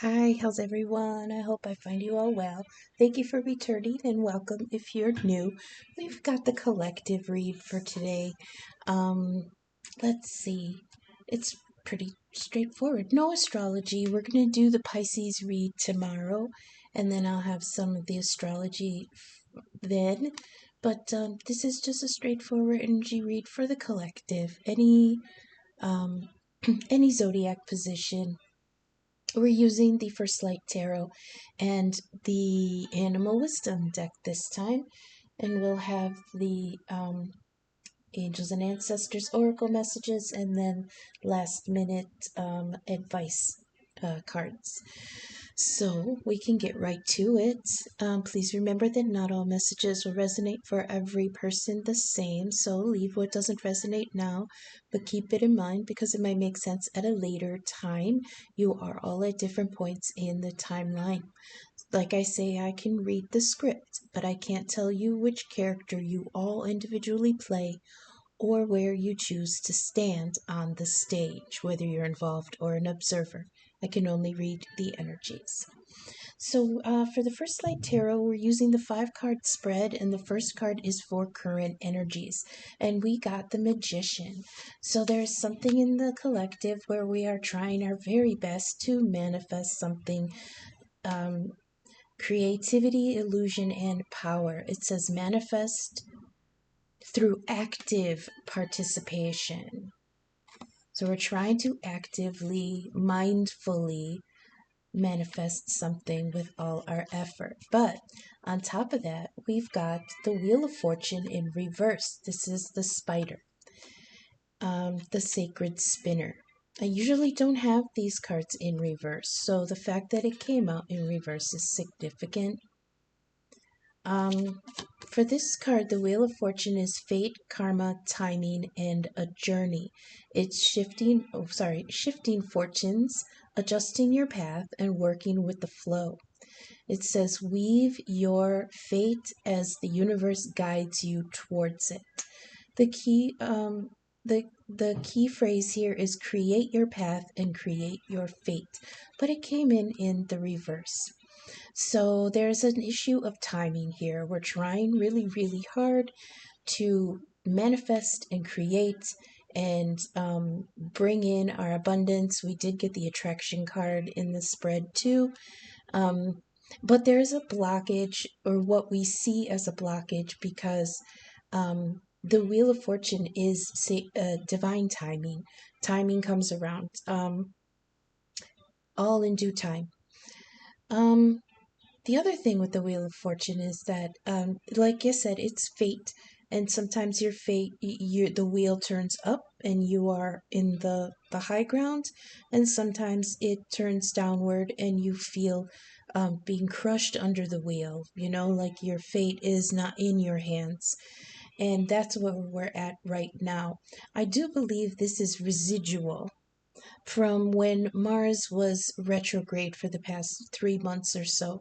Hi, how's everyone? I hope I find you all well. Thank you for returning and welcome if you're new. We've got the collective read for today. Um, let's see. It's pretty straightforward. No astrology. We're going to do the Pisces read tomorrow, and then I'll have some of the astrology then. But this is just a straightforward energy read for the collective. Um, any zodiac position. We're using the First Light Tarot and the Animal Wisdom deck this time, and we'll have the Angels and Ancestors Oracle messages and then last minute advice cards. So we can get right to it. Please remember that not all messages will resonate for every person the same, so leave what doesn't resonate now, but keep it in mind because it might make sense at a later time. You are all at different points in the timeline. Like I say, I can read the script, but I can't tell you which character you all individually play or where you choose to stand on the stage, whether you're involved or an observer. I can only read the energies. So for the First Light Tarot, we're using the 5-card spread, and the first card is for current energies. And we got the Magician. So there's something in the collective where we are trying our very best to manifest something. Creativity, illusion, and power. It says manifest through active participation. So we're trying to actively, mindfully manifest something with all our effort. But on top of that, we've got the Wheel of Fortune in reverse. This is the spider, the sacred spinner. I usually don't have these cards in reverse, so the fact that it came out in reverse is significant. For this card, the Wheel of Fortune is fate, karma, timing, and a journey. It's shifting fortunes, adjusting your path, and working with the flow. It says, weave your fate as the universe guides you towards it. The key phrase here is create your path and create your fate, but it came in the reverse. So there's an issue of timing here. We're trying really, really hard to manifest and create and bring in our abundance. We did get the attraction card in the spread too. But there's a blockage, or what we see as a blockage, because the Wheel of Fortune is divine timing. Timing comes around all in due time. The other thing with the Wheel of Fortune is that, like I said, it's fate. And sometimes your fate, the wheel turns up and you are in the high ground. And sometimes it turns downward and you feel being crushed under the wheel. Like your fate is not in your hands. And that's where we're at right now. I do believe this is residual from when Mars was retrograde for the past 3 months or so.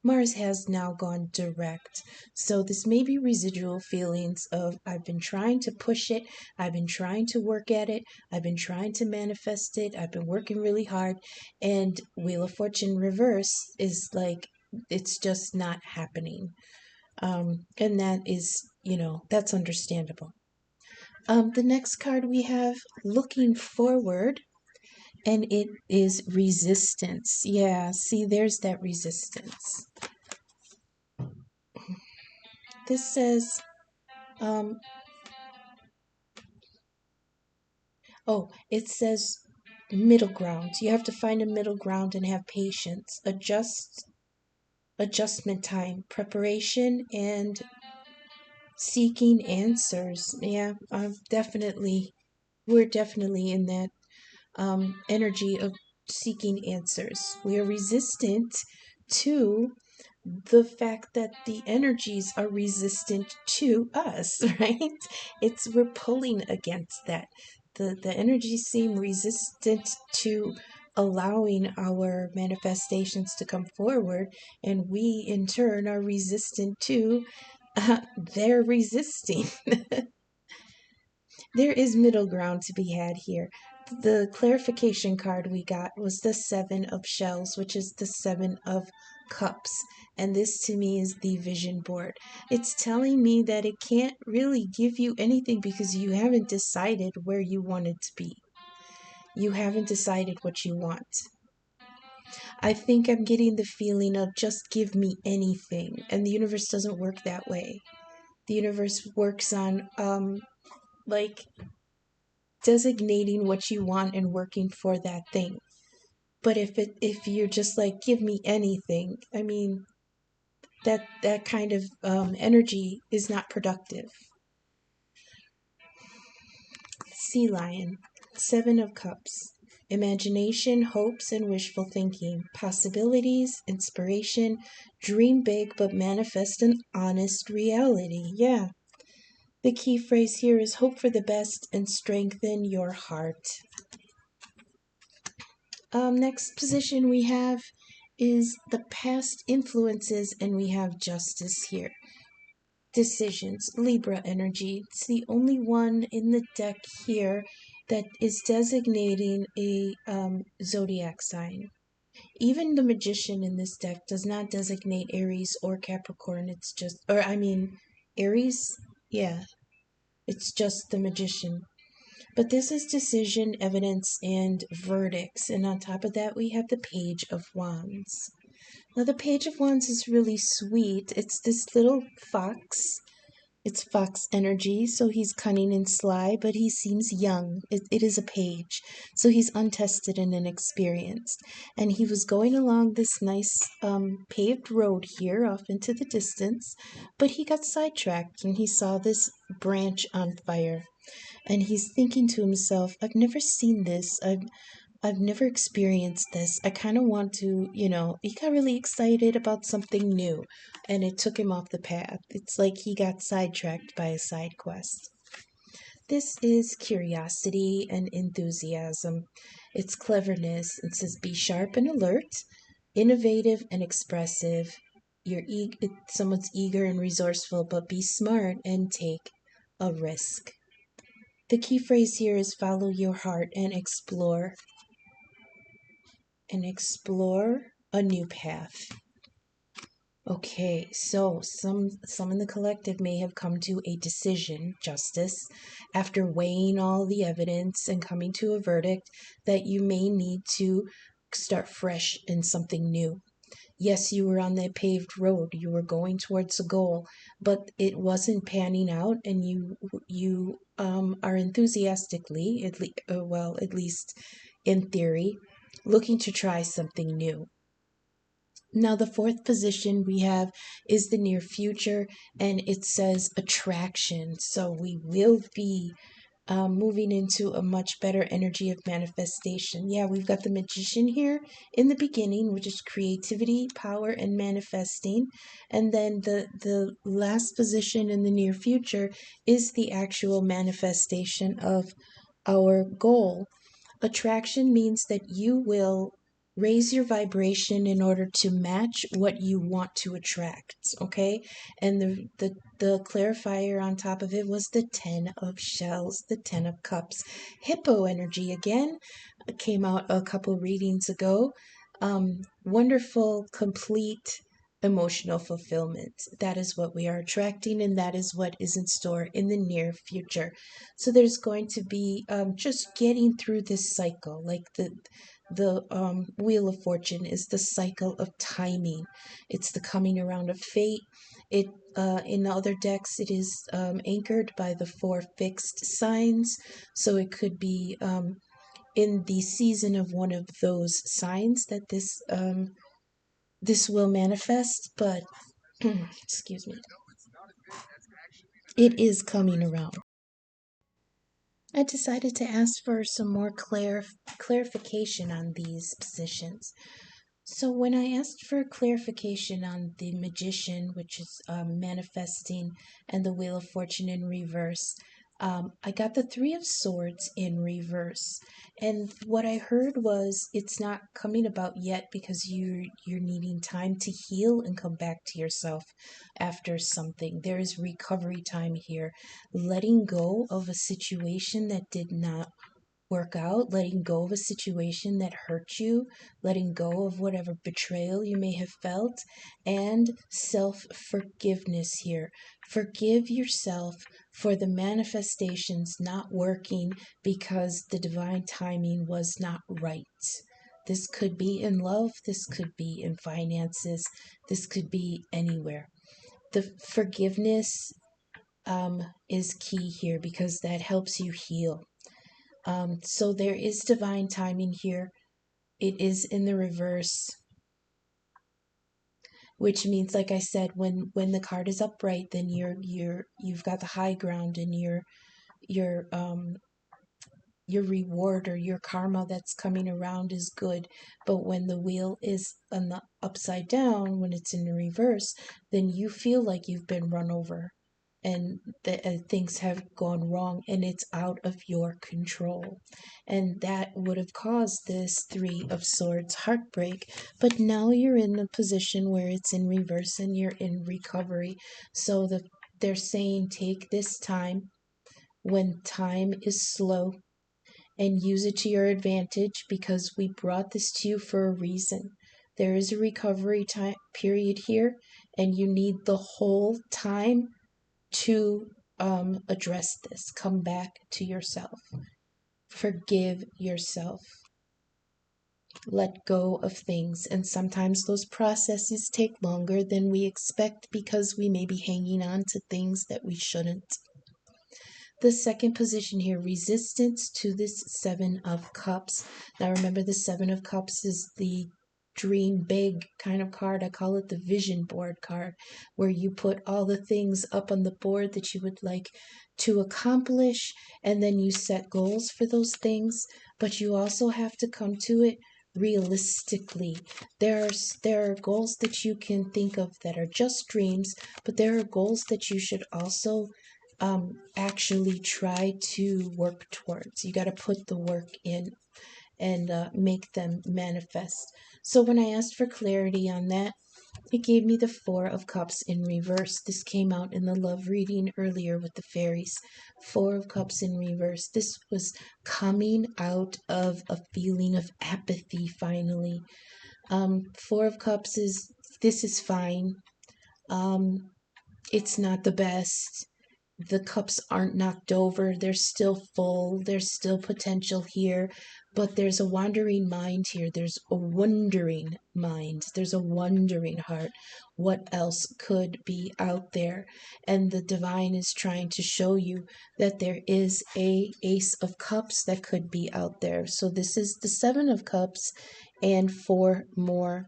Mars has now gone direct. So this may be residual feelings of I've been trying to push it, I've been trying to work at it, I've been trying to manifest it, I've been working really hard, and Wheel of Fortune reverse is like it's just not happening. And that is, that's understandable. The next card we have looking forward, and it is resistance. Yeah, see, there's that resistance. This says, it says middle ground. You have to find a middle ground and have patience. Adjustment time, preparation, and seeking answers. Yeah, we're definitely in that energy of seeking answers. We are resistant to the fact that the energies are resistant to us, right? We're pulling against that. The energies seem resistant to allowing our manifestations to come forward, and we in turn are resistant to their resisting. There is middle ground to be had here. the clarification card we got was the Seven of Shells, which is the Seven of Cups. And this to me is the vision board. It's telling me that it can't really give you anything because you haven't decided where you want it to be. You haven't decided what you want. I think I'm getting the feeling of just give me anything. And the universe doesn't work that way. The universe works on like designating what you want and working for that thing. But if you're just like give me anything, I mean that kind of energy is not productive. Sea lion, Seven of Cups. Imagination, hopes, and wishful thinking. Possibilities, inspiration. Dream big but manifest an honest reality. Yeah. The key phrase here is hope for the best and strengthen your heart. Next position we have is the past influences, and we have justice here. Decisions, Libra energy. It's the only one in the deck here that is designating a zodiac sign. Even the magician in this deck does not designate Aries or Capricorn. It's just, or I mean, Aries? Yeah, it's just the magician. But this is decision, evidence, and verdicts. And on top of that, we have the Page of Wands. Now, the Page of Wands is really sweet. It's this little fox. It's fox energy, so he's cunning and sly, but he seems young. It is a page, so he's untested and inexperienced. And he was going along this nice paved road here off into the distance, but he got sidetracked and he saw this branch on fire. And he's thinking to himself, I've never seen this. I've never experienced this. I kind of want to, he got really excited about something new and it took him off the path. It's like he got sidetracked by a side quest. This is curiosity and enthusiasm. It's cleverness. It says be sharp and alert, innovative and expressive. Someone's eager and resourceful, but be smart and take a risk. The key phrase here is follow your heart and explore a new path. Okay, so some in the collective may have come to a decision, justice, after weighing all the evidence and coming to a verdict that you may need to start fresh in something new. Yes, you were on that paved road, you were going towards a goal, but it wasn't panning out, and you are enthusiastically, at least in theory, looking to try something new. Now, the fourth position we have is the near future, and it says attraction. So we will be moving into a much better energy of manifestation. Yeah, we've got the magician here in the beginning, which is creativity, power, and manifesting. And then the last position in the near future is the actual manifestation of our goal. Attraction means that you will raise your vibration in order to match what you want to attract, okay? And the clarifier on top of it was the 10 of shells, the 10 of cups. Hippo energy again came out a couple readings ago. Wonderful, complete emotional fulfillment. That is what we are attracting, and that is what is in store in the near future. So there's going to be just getting through this cycle, like the Wheel of Fortune is the cycle of timing. It's the coming around of fate. It in the other decks, it is anchored by the four fixed signs, so it could be in the season of one of those signs that this will manifest, but excuse me, it is coming around. I decided to ask for some more clarification on these positions. So when I asked for clarification on the magician, which is manifesting, and the Wheel of Fortune in reverse, I got the Three of Swords in reverse. And what I heard was it's not coming about yet because you're needing time to heal and come back to yourself after something. There is recovery time here, letting go of a situation that did not work out, letting go of a situation that hurt you, letting go of whatever betrayal you may have felt, and self-forgiveness here. Forgive yourself for the manifestations not working because the divine timing was not right. This could be in love, this could be in finances, this could be anywhere. The forgiveness is key here because that helps you heal. So there is divine timing here. It is in the reverse, which means, like I said, when the card is upright, then you've got the high ground, and your your reward or your karma that's coming around is good. But when the wheel is on the upside down, when it's in the reverse, then you feel like you've been run over, and things have gone wrong, and it's out of your control. And that would have caused this Three of Swords heartbreak. But now you're in the position where it's in reverse and you're in recovery. So they're saying take this time when time is slow and use it to your advantage, because we brought this to you for a reason. There is a recovery time period here, and you need the whole time to address this. Come back to yourself. Forgive yourself. Let go of things. And sometimes those processes take longer than we expect because we may be hanging on to things that we shouldn't. The second position here, resistance to this Seven of Cups. Now remember, the Seven of Cups is the dream big kind of card. I call it the vision board card, where you put all the things up on the board that you would like to accomplish, and then you set goals for those things, but you also have to come to it realistically. There are goals that you can think of that are just dreams, but there are goals that you should also actually try to work towards. You got to put the work in and make them manifest. So when I asked for clarity on that, it gave me the Four of Cups in reverse. This came out in the love reading earlier with the fairies. Four of Cups in reverse. This was coming out of a feeling of apathy finally. Four of Cups this is fine. It's not the best. The cups aren't knocked over. They're still full. There's still potential here, but there's a wandering mind here. There's a wondering mind. There's a wondering heart. What else could be out there? And the divine is trying to show you that there is a Ace of Cups that could be out there. So this is the Seven of Cups and four more.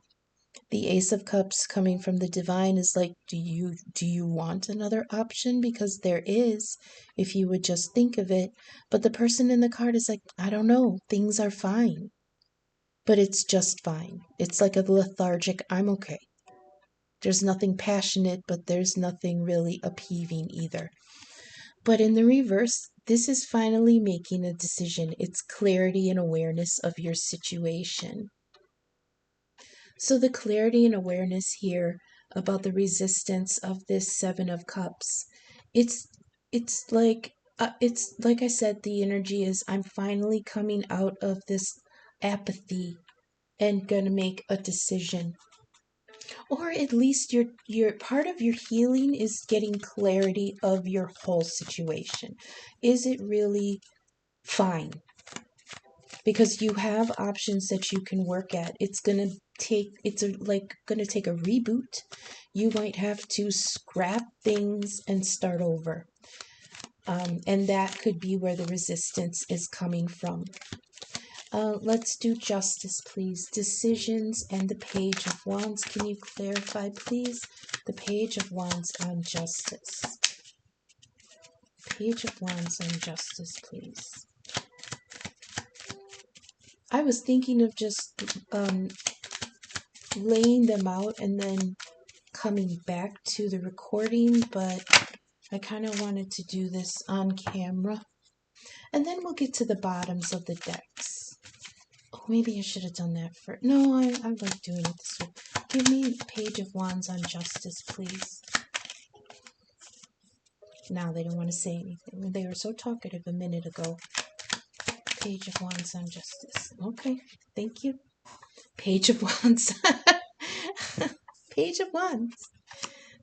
The Ace of Cups coming from the divine is like, do you want another option? Because there is, if you would just think of it. But the person in the card is like, I don't know, things are fine, but it's just fine. It's like a lethargic, I'm okay. There's nothing passionate, but there's nothing really upheaving either. But in the reverse, this is finally making a decision. It's clarity and awareness of your situation. So the clarity and awareness here about the resistance of this Seven of Cups, it's like I said, the energy is, I'm finally coming out of this apathy and gonna make a decision. Or at least your part of your healing is getting clarity of your whole situation. Is it really fine? Because you have options that you can work at. It's gonna take a reboot. You might have to scrap things and start over, and that could be where the resistance is coming from. Let's do justice, please. Decisions and the Page of Wands. Can you clarify, please? The Page of Wands on justice. Page of Wands on justice, please. I was thinking of just laying them out and then coming back to the recording, but I kind of wanted to do this on camera. And then we'll get to the bottoms of the decks. Oh, maybe I should have done that first. No, I like doing it this way. Give me Page of Wands on justice, please. Now they don't want to say anything. They were so talkative a minute ago. Page of Wands on Justice. Okay, thank you. Page of Wands. Page of Wands.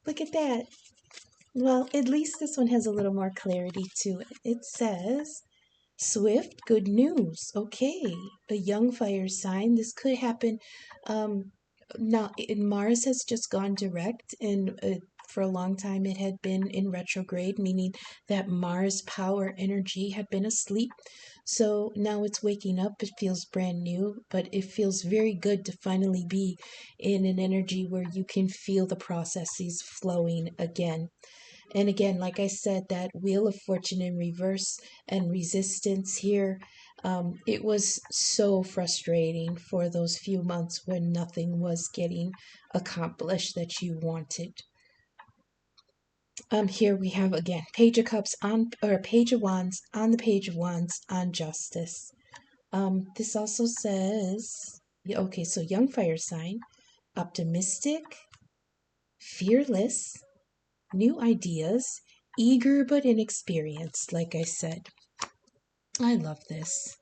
Look at that. Well, at least this one has a little more clarity to it. It says, swift, good news. Okay, a young fire sign. This could happen. Um, Now, Mars has just gone direct, and for a long time it had been in retrograde, meaning that Mars power energy had been asleep. So now it's waking up. It feels brand new, but it feels very good to finally be in an energy where you can feel the processes flowing again. And again, like I said, that Wheel of Fortune in reverse and resistance here, it was so frustrating for those few months when nothing was getting accomplished that you wanted. Here we have again Page of Cups on, or Page of Wands on the Page of Wands on Justice. This also says, okay, so young fire sign, optimistic, fearless, new ideas, eager but inexperienced, like I said. I love this.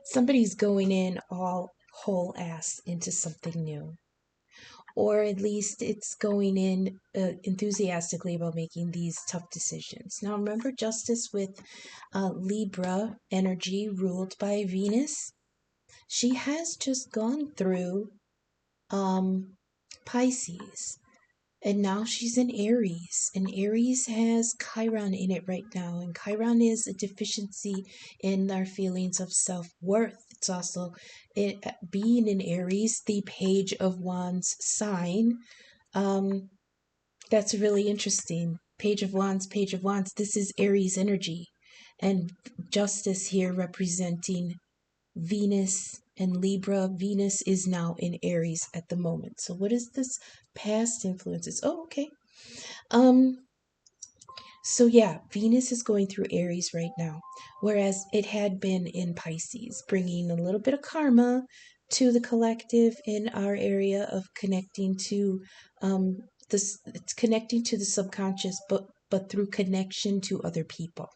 Somebody's going in all whole ass into something new. Or at least it's going in enthusiastically about making these tough decisions. Now, remember Justice with Libra energy ruled by Venus? She has just gone through Pisces. And now she's in Aries, and Aries has Chiron in it right now. And Chiron is a deficiency in our feelings of self-worth. It's also being in Aries, the Page of Wands sign. That's really interesting. Page of Wands, Page of Wands. This is Aries energy. And Justice here representing Venus and Libra. Venus is now in Aries at the moment. So what is this past influences? Oh, okay. So yeah, Venus is going through Aries right now, whereas it had been in Pisces, bringing a little bit of karma to the collective in our area of connecting to this. It's connecting to the subconscious, but through connection to other people,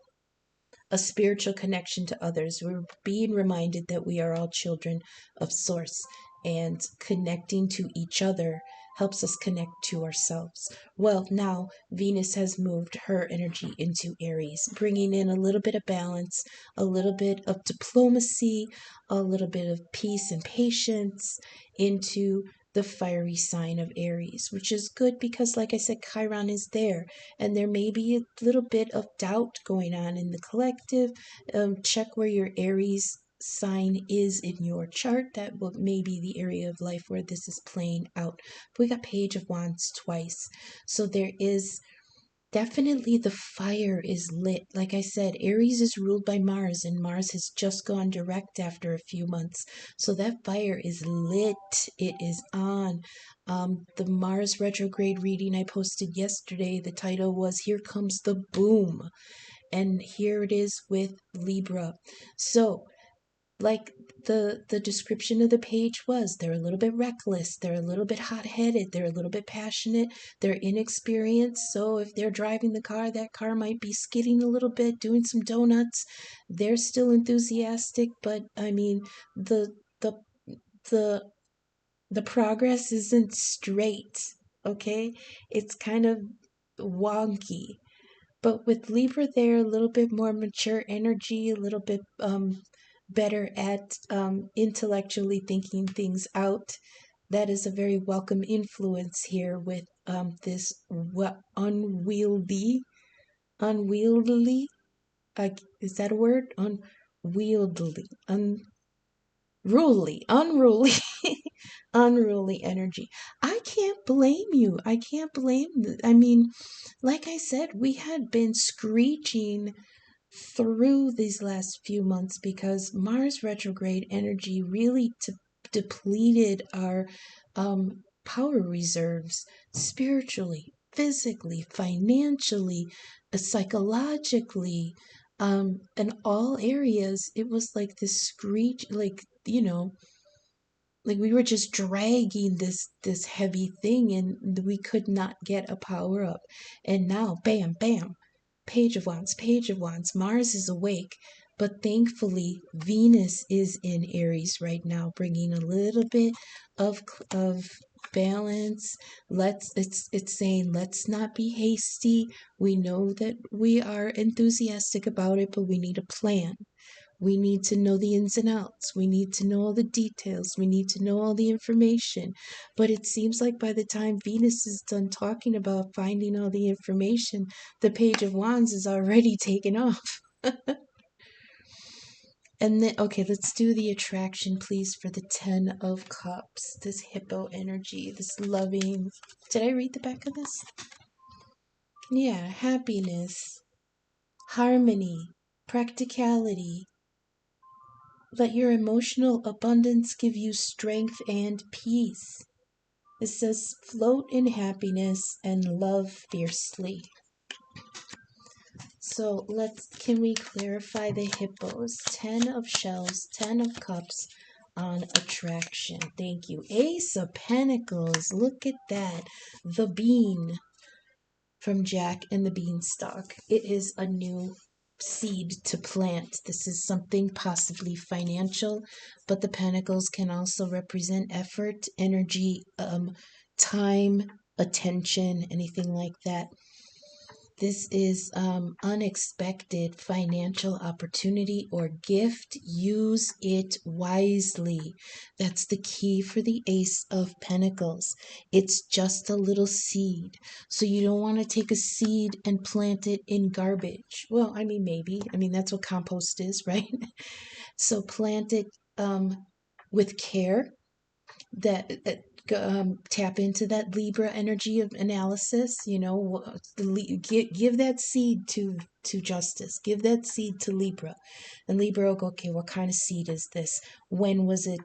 a spiritual connection to others. We're being reminded that we are all children of Source, and connecting to each other helps us connect to ourselves. Well, now Venus has moved her energy into Aries, bringing in a little bit of balance, a little bit of diplomacy, a little bit of peace and patience into the fiery sign of Aries, which is good because, like I said, Chiron is there, and there may be a little bit of doubt going on in the collective. Check where your Aries sign is in your chart. That may be the area of life where this is playing out. But we got Page of Wands twice, so there is definitely the fire is lit. Like I said, Aries is ruled by Mars, and Mars has just gone direct after a few months. So that fire is lit. It is on. The Mars retrograde reading I posted yesterday, the title was Here Comes the Boom. And here it is with Libra. So like the description of the page was, they're a little bit reckless, they're a little bit hot-headed, they're a little bit passionate, they're inexperienced. So if they're driving the car, that car might be skidding a little bit, doing some donuts. They're still enthusiastic, but I mean, the the the the progress isn't straight. Okay, it's kind of wonky. But with Libra, they're a little bit more mature energy, a little bit better at intellectually thinking things out. That is a very welcome influence here with this unwieldy, is that a word? Unwieldy, unruly, unruly energy. I can't blame you. I can't blame. I mean, like I said, we had been screeching through these last few months because Mars retrograde energy really depleted our power reserves spiritually, physically, financially, psychologically, in all areas. It was like this screech, like, like we were just dragging this heavy thing, and we could not get a power up. And now, bam, bam, Page of Wands, Page of Wands. Mars is awake, but thankfully Venus is in Aries right now, bringing a little bit of balance. It's saying let's not be hasty. We know that we are enthusiastic about it, but we need a plan. We need to know the ins and outs. We need to know all the details. We need to know all the information. But it seems like by the time Venus is done talking about finding all the information, the Page of Wands is already taken off. And then, okay, let's do the attraction, please, for the Ten of Cups. This hippo energy, this loving. Did I read the back of this? Yeah, happiness, harmony, practicality. Let your emotional abundance give you strength and peace. It says, float in happiness and love fiercely. So can we clarify the hippos? 10 of shells, 10 of cups on attraction. Thank you. Ace of Pentacles. Look at that. The bean from Jack and the Beanstalk. It is a new seed to plant. This is something possibly financial, but the pentacles can also represent effort, energy, time, attention, anything like that. This is unexpected financial opportunity or gift. Use it wisely. That's the key for the Ace of Pentacles. It's just a little seed. So you don't want to take a seed and plant it in garbage. Well, I mean, maybe. I mean, that's what compost is, right? So plant it with care. Tap into that Libra energy of analysis. Give that seed to Justice. Give that seed to Libra, and Libra will go, okay, what kind of seed is this? When was it?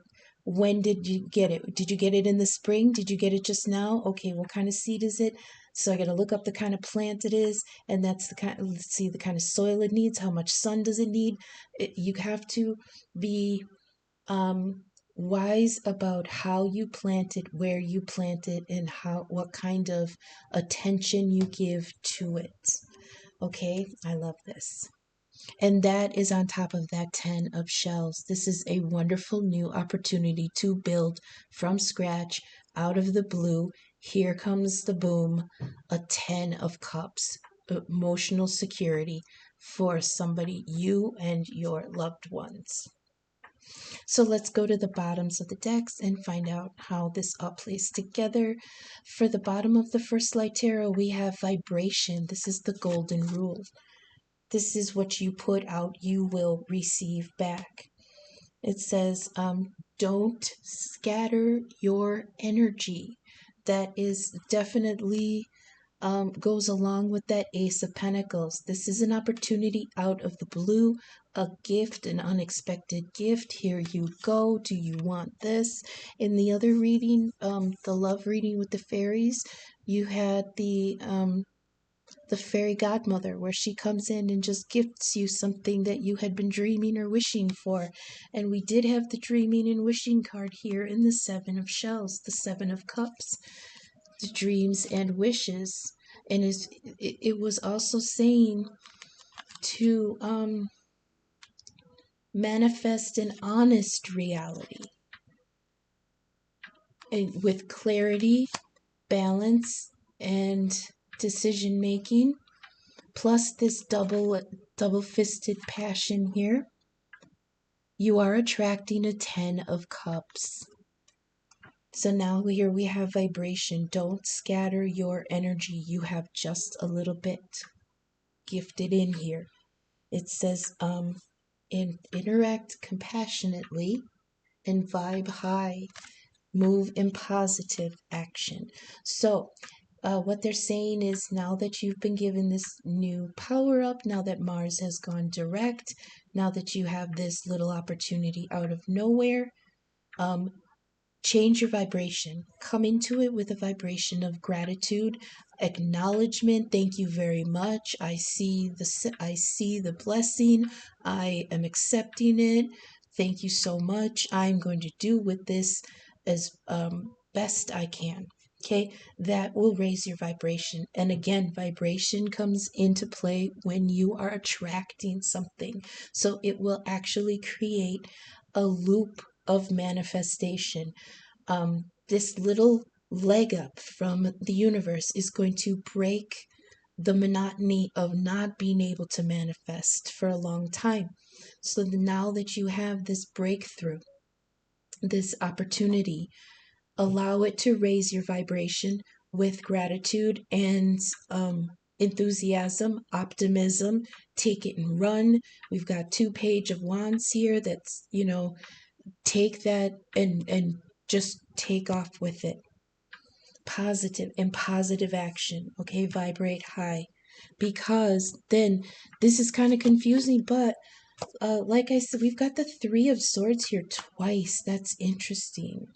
When did you get it? Did you get it in the spring? Did you get it just now? Okay, what kind of seed is it? So I got to look up the kind of plant it is, and that's the kind. Let's see the kind of soil it needs. How much sun does it need? You have to be wise about how you plant it, where you plant it, and what kind of attention you give to it. Okay, I love this. And that is on top of that 10 of shells. This is a wonderful new opportunity to build from scratch out of the blue. Here comes the boom, a 10 of cups, emotional security for somebody, you and your loved ones. So let's go to the bottoms of the decks and find out how this all plays together. For the bottom of the first light tarot, we have vibration. This is the golden rule. This is what you put out, you will receive back. It says, don't scatter your energy. That is definitely goes along with that Ace of Pentacles. This is an opportunity out of the blue, a gift, an unexpected gift. Here you go. Do you want this? In the other reading, the love reading with the fairies, you had the fairy godmother, where she comes in and just gifts you something that you had been dreaming or wishing for. And we did have the dreaming and wishing card here in the 7 of shells, the 7 of cups, the dreams and wishes. And it was also saying to manifest an honest reality, and with clarity, balance, and decision making, plus this double-fisted passion here. You are attracting a 10 of cups. So now here we have vibration. Don't scatter your energy. You have just a little bit gifted in here. It says interact compassionately and vibe high. Move in positive action. So what they're saying is, now that you've been given this new power up, now that Mars has gone direct, now that you have this little opportunity out of nowhere, change your vibration. Come into it with a vibration of gratitude, acknowledgement. Thank you very much. I see the blessing. I am accepting it. Thank you so much. I'm going to do with this as best I can. Okay, that will raise your vibration. And again, vibration comes into play when you are attracting something. So it will actually create a loop of manifestation. This little leg up from the universe is going to break the monotony of not being able to manifest for a long time. So now that you have this breakthrough, this opportunity, allow it to raise your vibration with gratitude and enthusiasm, optimism. Take it and run. We've got 2 Page of Wands here. That's, take that and just take off with it. Positive and positive action. Okay, vibrate high. Because then this is kind of confusing, but like I said, we've got the Three of Swords here twice. That's interesting.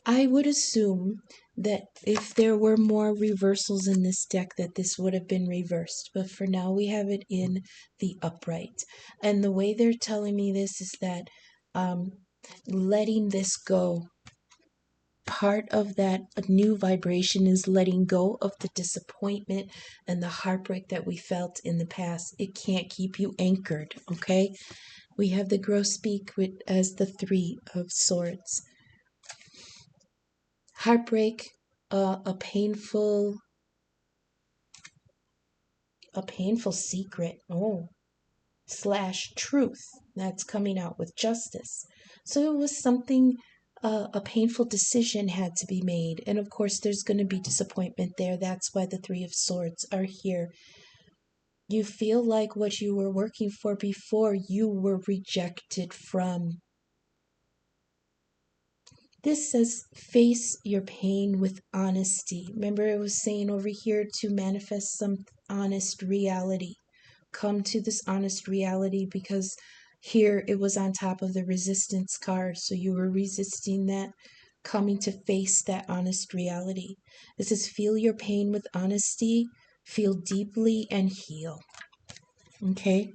I would assume that if there were more reversals in this deck, that this would have been reversed. But for now, we have it in the upright. And the way they're telling me this is that letting this go, part of that new vibration is letting go of the disappointment and the heartbreak that we felt in the past. It can't keep you anchored, okay? We have the grosbeak as the Three of Swords. Heartbreak, a painful secret, slash truth that's coming out with justice. So it was something, a painful decision had to be made, and of course there's going to be disappointment there. That's why the Three of Swords are here. You feel like what you were working for before, you were rejected from. This says face your pain with honesty. Remember, it was saying over here to manifest some honest reality. Come to this honest reality, because here it was on top of the resistance card. So you were resisting that, coming to face that honest reality. This is feel your pain with honesty, feel deeply, and heal. Okay?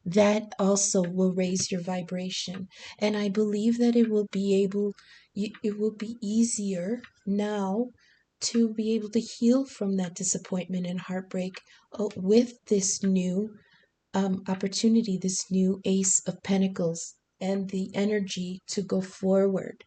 That also will raise your vibration. And I believe that it will be easier now to be able to heal from that disappointment and heartbreak with this new opportunity, this new Ace of Pentacles, and the energy to go forward.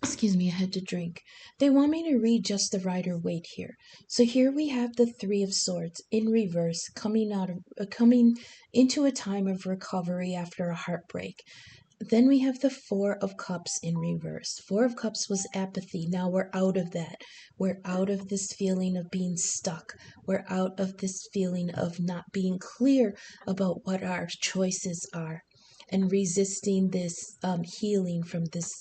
Excuse me, I had to drink. They want me to read just the Rider-Waite here. So here we have the Three of Swords in reverse, coming into a time of recovery after a heartbreak. Then we have the Four of Cups in reverse. Four of Cups was apathy. Now we're out of that. We're out of this feeling of being stuck. We're out of this feeling of not being clear about what our choices are, and resisting this healing from this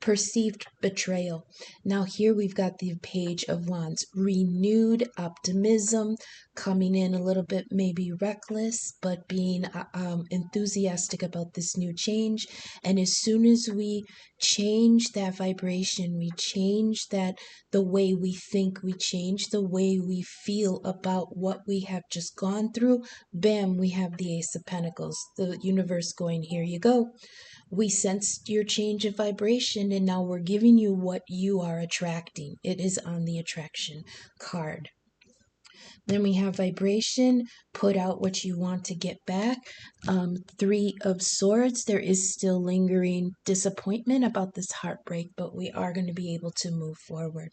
perceived betrayal. Now here we've got the Page of Wands, renewed optimism, coming in a little bit maybe reckless, but being enthusiastic about this new change. And as soon as we change that vibration, we change the way we think, we change the way we feel about what we have just gone through, bam, we have the Ace of Pentacles, the universe going, here you go. We sensed your change of vibration, and now we're giving you what you are attracting. It is on the attraction card. Then we have vibration, put out what you want to get back. Three of Swords, there is still lingering disappointment about this heartbreak, but we are going to be able to move forward.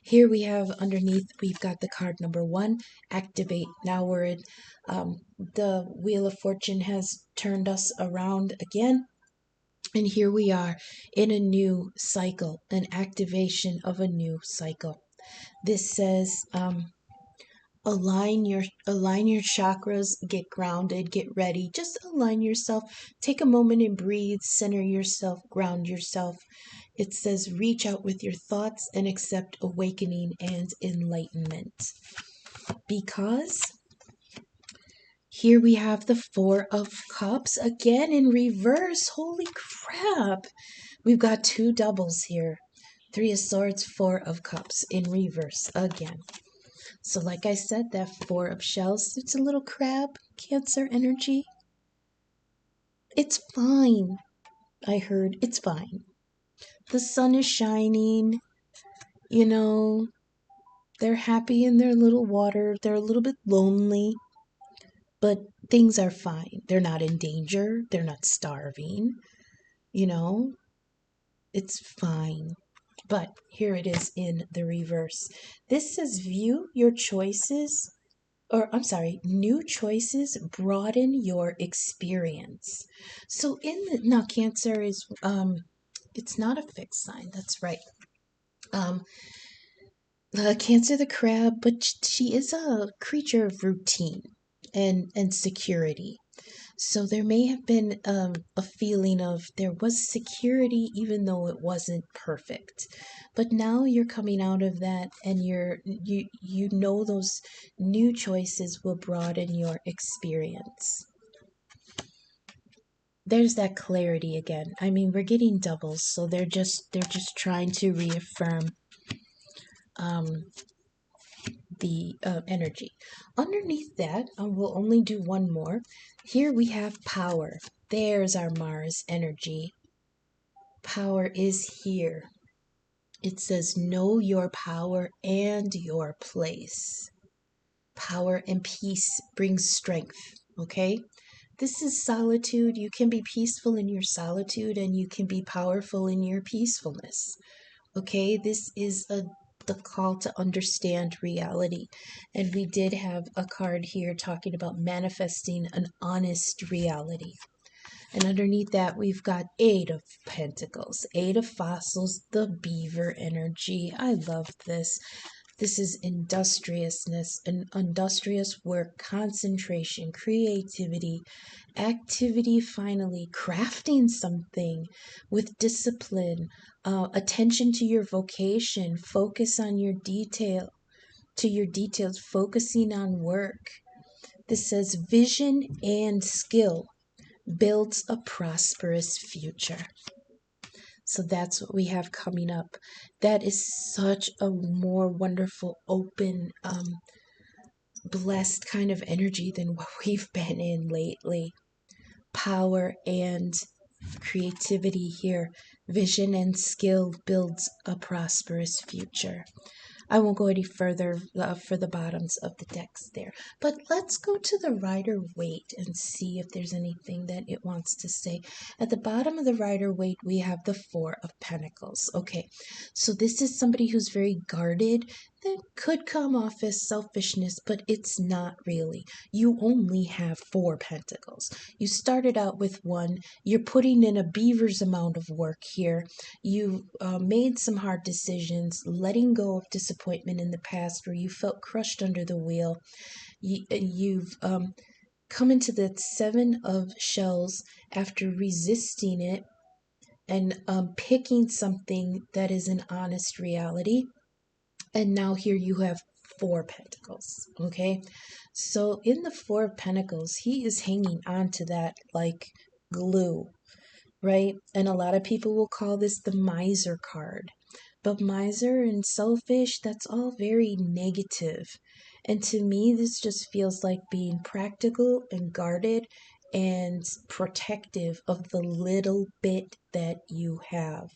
Here we have underneath, we've got the card number 1, activate. Now we're in, the Wheel of Fortune has turned us around again. And here we are in a new cycle, an activation of a new cycle. This says align your chakras, get grounded, get ready. Just align yourself. Take a moment and breathe, center yourself, ground yourself. It says reach out with your thoughts and accept awakening and enlightenment. Because here we have the Four of Cups again in reverse. Holy crap. We've got 2 doubles here. Three of Swords, Four of Cups in reverse again. So like I said, that Four of Shells, it's a little crab, Cancer energy. It's fine. I heard it's fine. The sun is shining, you know, they're happy in their little water. They're a little bit lonely, but things are fine. They're not in danger. They're not starving, you know, it's fine. But here it is in the reverse. This says view your choices, or I'm sorry, new choices broaden your experience. So in the now Cancer is it's not a fixed sign. That's right. Um, Cancer the crab, but she is a creature of routine and security. So there may have been a feeling of there was security even though it wasn't perfect. But now you're coming out of that and you know those new choices will broaden your experience. There's that clarity again. I mean, we're getting doubles, so they're just trying to reaffirm um, the energy. Underneath that, we'll only do one more. Here we have power. There's our Mars energy. Power is here. It says, know your power and your place. Power and peace brings strength, okay? This is solitude. You can be peaceful in your solitude and you can be powerful in your peacefulness. Okay, this is the call to understand reality. And we did have a card here talking about manifesting an honest reality. And underneath that, we've got Eight of Pentacles, Eight of Fossils, the beaver energy. I love this. This is industriousness, an industrious work, concentration, creativity, activity, finally, crafting something with discipline, attention to your vocation, focus on your detail, to your details, focusing on work. This says vision and skill builds a prosperous future. So that's what we have coming up. That is such a more wonderful, open, blessed kind of energy than what we've been in lately. Power and creativity here. Vision and skill builds a prosperous future. I won't go any further for the bottoms of the decks there. But let's go to the Rider-Waite and see if there's anything that it wants to say. At the bottom of the Rider-Waite, we have the Four of Pentacles. Okay, so this is somebody who's very guarded. That could come off as selfishness, but it's not really. You only have four pentacles. You started out with one. You're putting in a beaver's amount of work here. You made some hard decisions, letting go of disappointment in the past where you felt crushed under the wheel. You've come into the Seven of Shells after resisting it and picking something that is an honest reality. And now here you have four pentacles, okay? So in the Four of Pentacles, he is hanging on to that like glue, right? And a lot of people will call this the miser card. But miser and selfish, that's all very negative. And to me, this just feels like being practical and guarded and protective of the little bit that you have.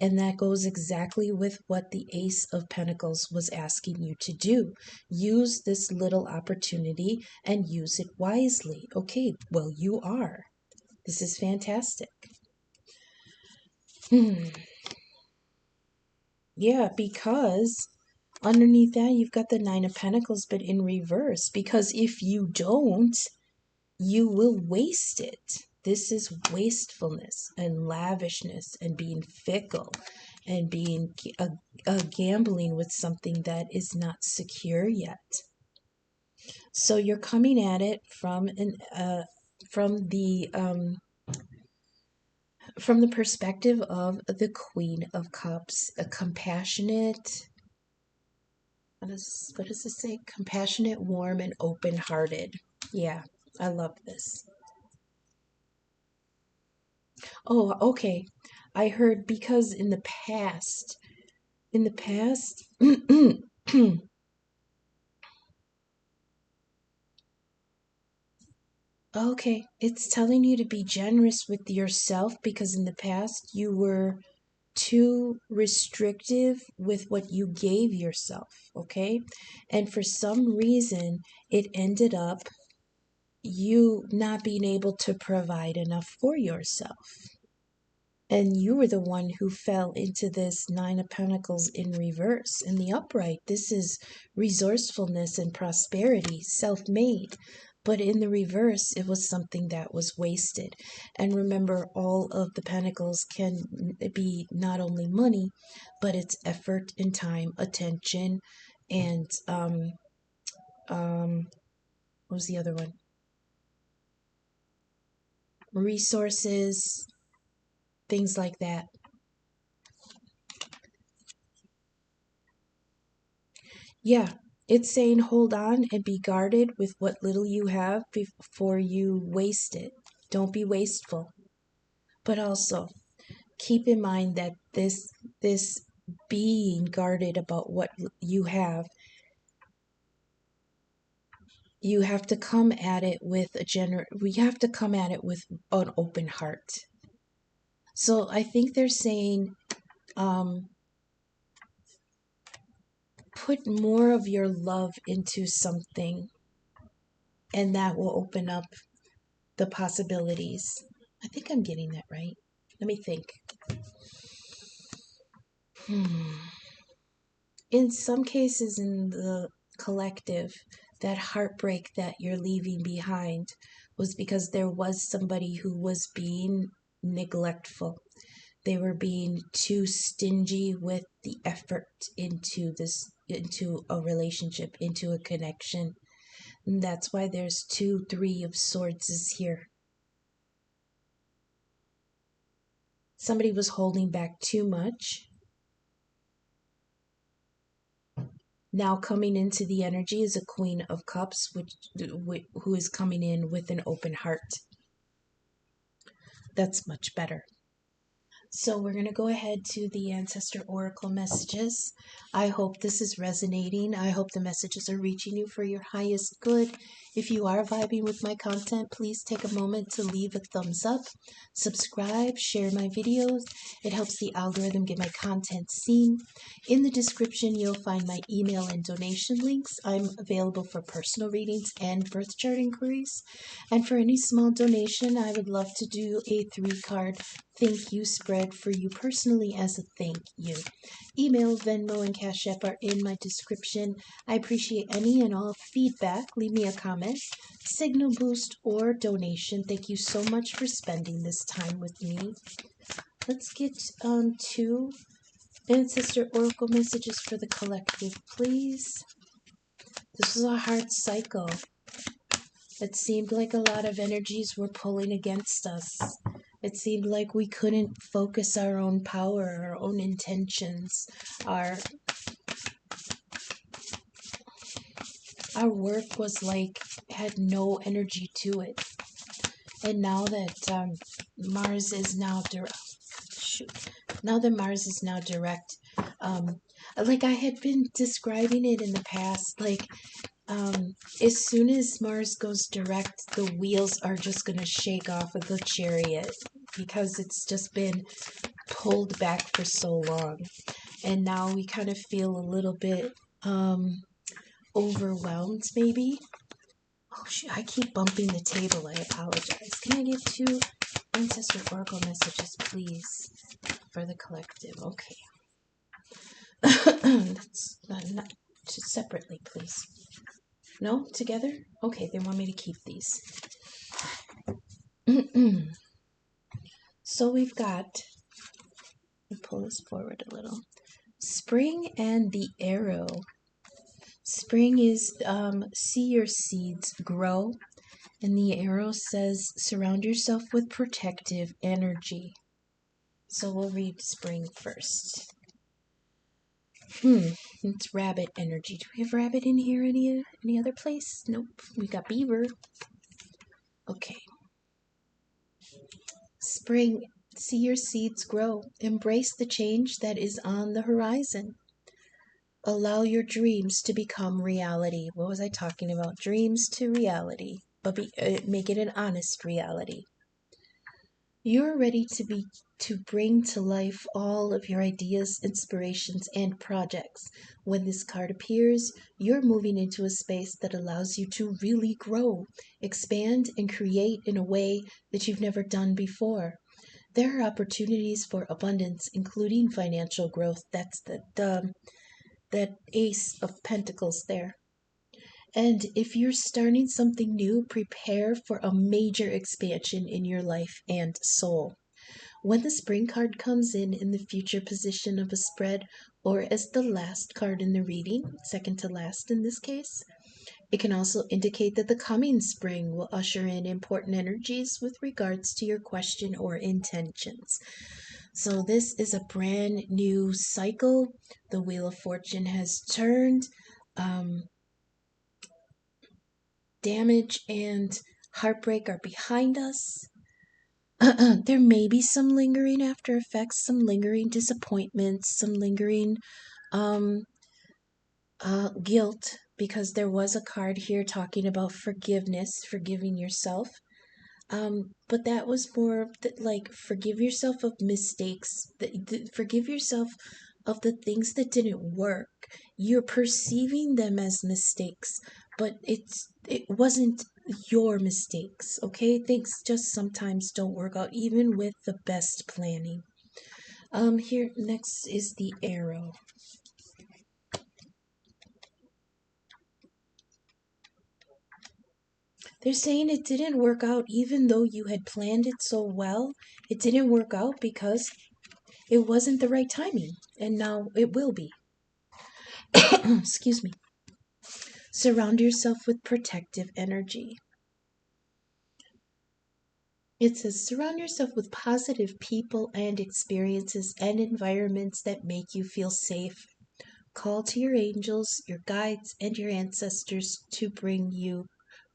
And that goes exactly with what the Ace of Pentacles was asking you to do. Use this little opportunity and use it wisely. Okay, well, you are. This is fantastic. Yeah, because underneath that you've got the Nine of Pentacles, but in reverse. Because if you don't, you will waste it. This is wastefulness and lavishness and being fickle and being gambling with something that is not secure yet. So you're coming at it from the perspective of the Queen of Cups, a compassionate, what does this say? Compassionate, warm, and open-hearted. Yeah, I love this. Oh, okay. I heard because in the past, Okay, it's telling you to be generous with yourself because in the past you were too restrictive with what you gave yourself, okay? And for some reason, it ended up you not being able to provide enough for yourself. And you were the one who fell into this Nine of Pentacles in reverse. In the upright, this is resourcefulness and prosperity, self made. But in the reverse, it was something that was wasted. And remember, all of the pentacles can be not only money, but it's effort and time, attention, and what was the other one? Resources, things like that. Yeah, it's saying hold on and be guarded with what little you have before you waste it. Don't be wasteful. But also keep in mind that this being guarded about what you have, you have to come at it with we have to come at it with an open heart. So I think they're saying put more of your love into something and that will open up the possibilities. I think I'm getting that right. Let me think. In some cases, in the collective, that heartbreak that you're leaving behind was because there was somebody who was being neglectful. They were being too stingy with the effort into a relationship, into a connection. And that's why there's 2, 3 of swords is here. Somebody was holding back too much. Now coming into the energy is a Queen of Cups, who is coming in with an open heart. That's much better. So we're going to go ahead to the Ancestor Oracle messages. I hope this is resonating. I hope the messages are reaching you for your highest good. If you are vibing with my content, please take a moment to leave a thumbs up, subscribe, share my videos. It helps the algorithm get my content seen. In the description, you'll find my email and donation links. I'm available for personal readings and birth chart inquiries. And for any small donation, I would love to do a 3-card thank you spread for you personally as a thank you. Email, Venmo, and Cash App are in my description. I appreciate any and all feedback. Leave me a comment, signal boost, or donation. Thank you so much for spending this time with me. Let's get to Ancestor Oracle messages for the collective, please. This was a hard cycle. It seemed like a lot of energies were pulling against us. It seemed like we couldn't focus our own power, our own intentions, our work was like, had no energy to it. And now that Mars is now direct, like I had been describing it in the past, like as soon as Mars goes direct, the wheels are just going to shake off of the chariot because it's just been pulled back for so long. And now we kind of feel a little bit overwhelmed, maybe. Oh, shoot, I keep bumping the table. I apologize. Can I get 2 Ancestor Oracle messages, please, for the collective? Okay. That's not separately, please. No? Together? Okay, they want me to keep these. So we've got, let me pull this forward a little. Spring and the Arrow. Spring is see your seeds grow. And the Arrow says surround yourself with protective energy. So we'll read spring first. It's rabbit energy. Do we have rabbit in here any other place? Nope. We got beaver. Okay. Spring, see your seeds grow. Embrace the change that is on the horizon. Allow your dreams to become reality. What was I talking about? Dreams to reality. but make it an honest reality. You're ready to bring to life all of your ideas, inspirations, and projects. When this card appears, you're moving into a space that allows you to really grow, expand, and create in a way that you've never done before. There are opportunities for abundance, including financial growth. That's that Ace of Pentacles there. And if you're starting something new, prepare for a major expansion in your life and soul. When the Spring card comes in the future position of a spread, or as the last card in the reading, second to last in this case, it can also indicate that the coming spring will usher in important energies with regards to your question or intentions. So this is a brand new cycle. The Wheel of Fortune has turned. Damage and heartbreak are behind us. There may be some lingering after effects, some lingering disappointments, some lingering guilt, because there was a card here talking about forgiveness, forgiving yourself. But that was more like forgive yourself of mistakes, forgive yourself of the things that didn't work. You're perceiving them as mistakes, but it wasn't your mistakes, okay? Things just sometimes don't work out, even with the best planning. Here next is the arrow. They're saying it didn't work out even though you had planned it so well. It didn't work out because it wasn't the right timing, and now it will be. Excuse me. Surround yourself with protective energy. It says surround yourself with positive people and experiences and environments that make you feel safe. Call to your angels, your guides, and your ancestors to bring you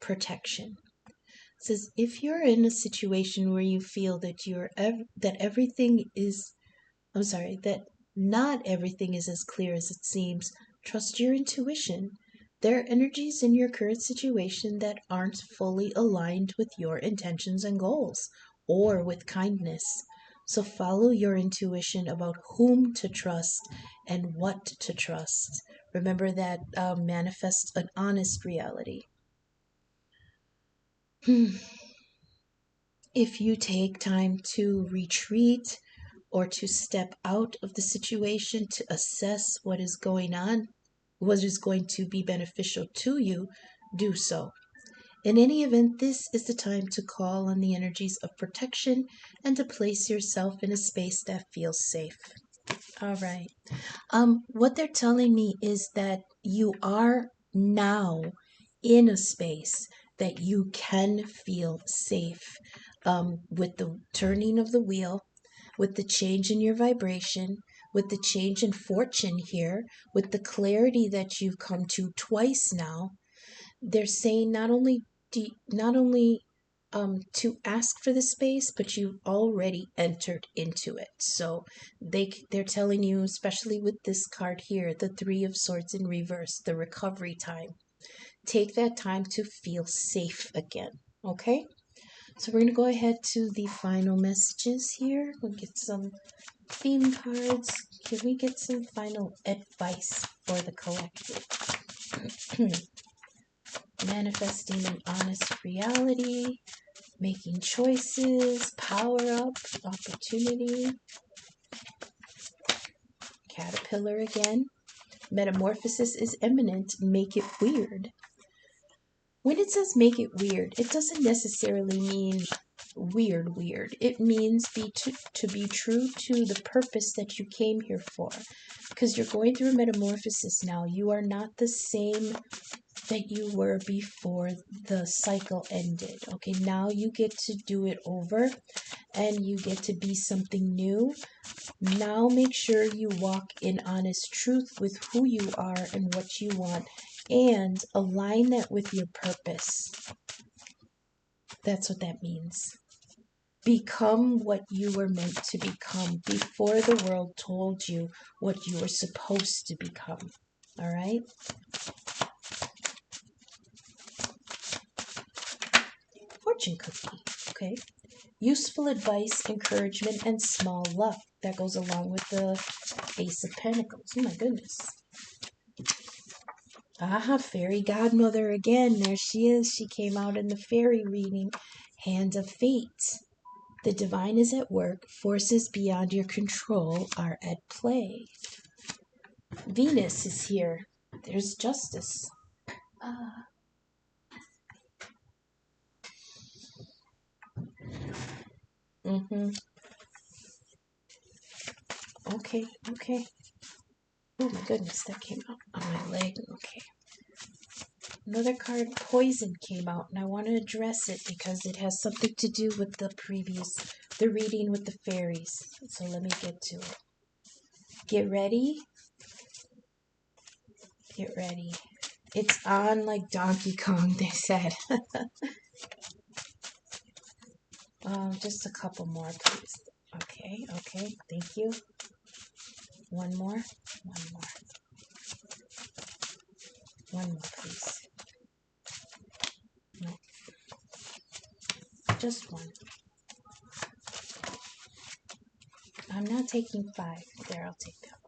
protection. It says if you're in a situation where you feel that that not everything is as clear as it seems, trust your intuition. There are energies in your current situation that aren't fully aligned with your intentions and goals, or with kindness. So follow your intuition about whom to trust and what to trust. Remember that manifest an honest reality. If you take time to retreat or to step out of the situation to assess what is going on, what is going to be beneficial to you, do so. In any event, this is the time to call on the energies of protection and to place yourself in a space that feels safe. All right. What they're telling me is that you are now in a space that you can feel safe, with the turning of the wheel, with the change in your vibration, with the change in fortune here, with the clarity that you've come to twice now. They're saying not only to ask for the space, but you've already entered into it. So they're telling you, especially with this card here, the Three of Swords in reverse, the recovery time. Take that time to feel safe again. Okay? So we're going to go ahead to the final messages here. We'll get some theme cards. Can we get some final advice for the collective? Manifesting an honest reality, making choices, power up, opportunity. Caterpillar again. Metamorphosis is imminent. Make it weird. When it says make it weird, it doesn't necessarily mean weird. It means to be true to the purpose that you came here for. Because you're going through a metamorphosis now. You are not the same that you were before the cycle ended. Okay, now you get to do it over and you get to be something new. Now make sure you walk in honest truth with who you are and what you want, and align that with your purpose. That's what that means. Become what you were meant to become before the world told you what you were supposed to become. All right? fortune cookie. Okay. Useful advice, encouragement, and small luck. That goes along with the Ace of Pentacles. Oh my goodness. Fairy godmother again. There she is. She came out in the fairy reading. Hand of Fate. The divine is at work. Forces beyond your control are at play. Venus is here. There's justice. Okay, okay. Oh my goodness, that came out on my leg. Okay. Another card, Poison, came out, and I want to address it because it has something to do with the reading with the fairies. So let me get to it. Get ready. Get ready. It's on like Donkey Kong, they said. Just a couple more, please. Okay, okay, thank you. One more. One more, please. No. Just one. I'm not taking 5. There, I'll take that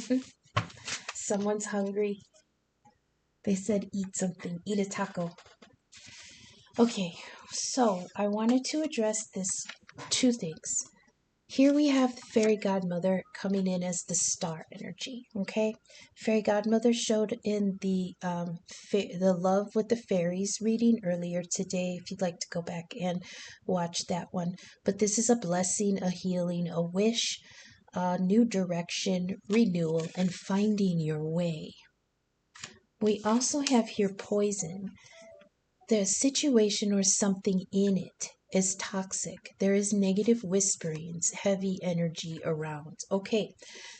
one. Someone's hungry. They said eat something. Eat a taco. Okay, so I wanted to address this 2 things. Here we have the Fairy Godmother coming in as the star energy, okay? Fairy Godmother showed in the Love with the Fairies reading earlier today, if you'd like to go back and watch that one. But this is a blessing, a healing, a wish, a new direction, renewal, and finding your way. We also have here Poison. The situation or something in it is toxic. There is negative whisperings, heavy energy around. Okay,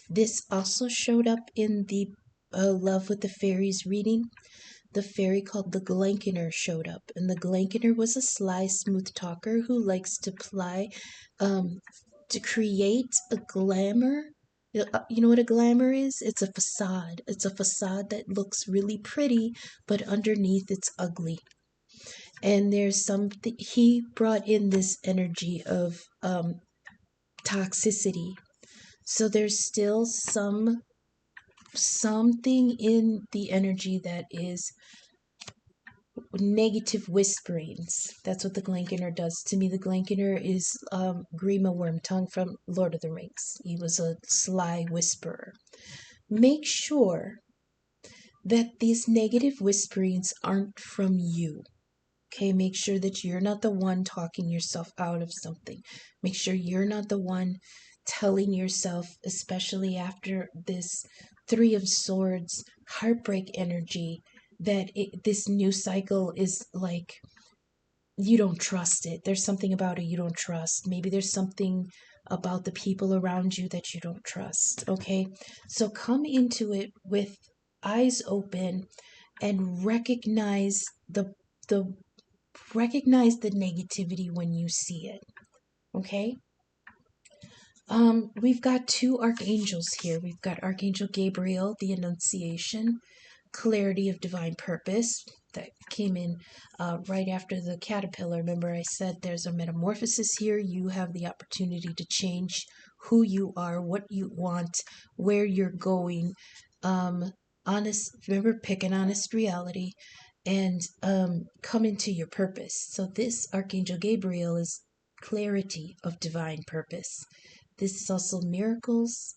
this also showed up in the Love with the Fairies reading. The fairy called the Glankener showed up, and the Glankener was a sly, smooth talker who likes to to create a glamour. You know what a glamour is? It's a facade. It's a facade that looks really pretty, but underneath it's ugly. And there's something, he brought in this energy of toxicity. So there's still something in the energy that is negative whisperings. That's what the Glankener does to me. The Glankener is Grima Wormtongue from Lord of the Rings. He was a sly whisperer. Make sure that these negative whisperings aren't from you. Okay, make sure that you're not the one talking yourself out of something. Make sure you're not the one telling yourself, especially after this 3 of Swords heartbreak energy, that this new cycle is like you don't trust it. There's something about it you don't trust. Maybe there's something about the people around you that you don't trust. Okay, so come into it with eyes open and recognize the negativity when you see it. Okay? We've got 2 archangels here. We've got Archangel Gabriel, the Annunciation, clarity of divine purpose, that came in right after the caterpillar. Remember I said there's a metamorphosis here. You have the opportunity to change who you are, what you want, where you're going. Remember, pick an honest reality and come into your purpose. So this Archangel Gabriel is clarity of divine purpose. This is also miracles,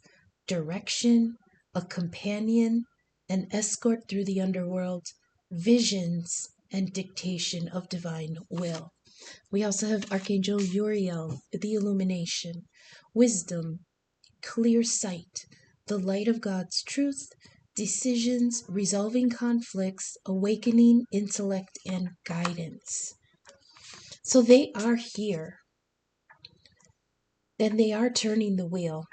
direction, a companion, an escort through the underworld, visions, and dictation of divine will. We also have Archangel Uriel, the illumination, wisdom, clear sight, the light of God's truth, decisions, resolving conflicts, awakening intellect, and guidance. So they are here. And they are turning the wheel.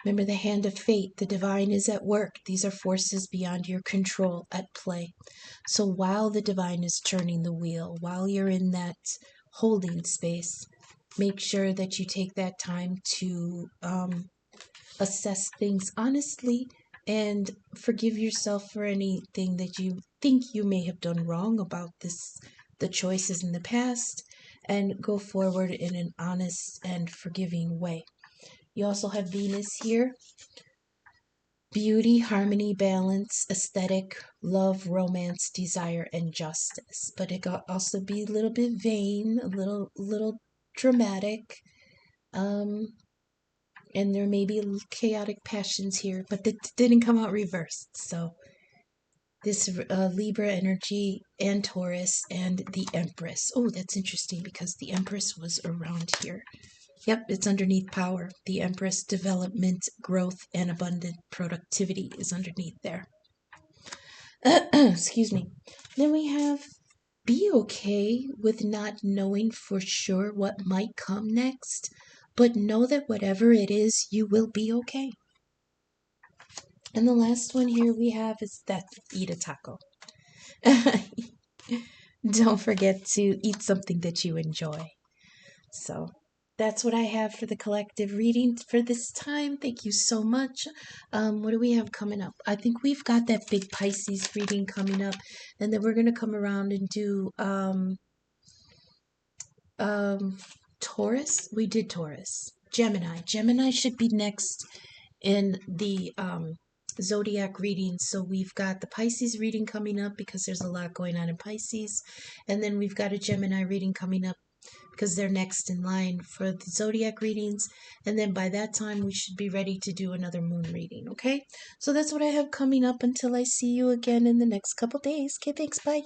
Remember the hand of fate, the divine is at work. These are forces beyond your control at play. So while the divine is turning the wheel, while you're in that holding space, make sure that you take that time to assess things honestly and forgive yourself for anything that you think you may have done wrong about the choices in the past, and go forward in an honest and forgiving way. You also have Venus here. Beauty, harmony, balance, aesthetic, love, romance, desire, and justice. But it could also be a little bit vain, a little dramatic. And there may be chaotic passions here, but it didn't come out reversed. So this Libra energy and Taurus and the Empress. Oh, that's interesting because the Empress was around here. Yep, it's underneath power. The Empress, development, growth, and abundant productivity is underneath there. Excuse me. Then we have be okay with not knowing for sure what might come next, but know that whatever it is, you will be okay. And the last one here we have is that eat a taco. Don't forget to eat something that you enjoy. So that's what I have for the collective reading for this time. Thank you so much. What do we have coming up? I think we've got that big Pisces reading coming up, and then we're gonna come around and do Taurus. We did Taurus. Gemini should be next in the zodiac reading. So we've got the Pisces reading coming up because there's a lot going on in Pisces, and then we've got a Gemini reading coming up because they're next in line for the zodiac readings. And then by that time, we should be ready to do another moon reading. Okay, so that's what I have coming up until I see you again in the next couple days. Okay, thanks. Bye.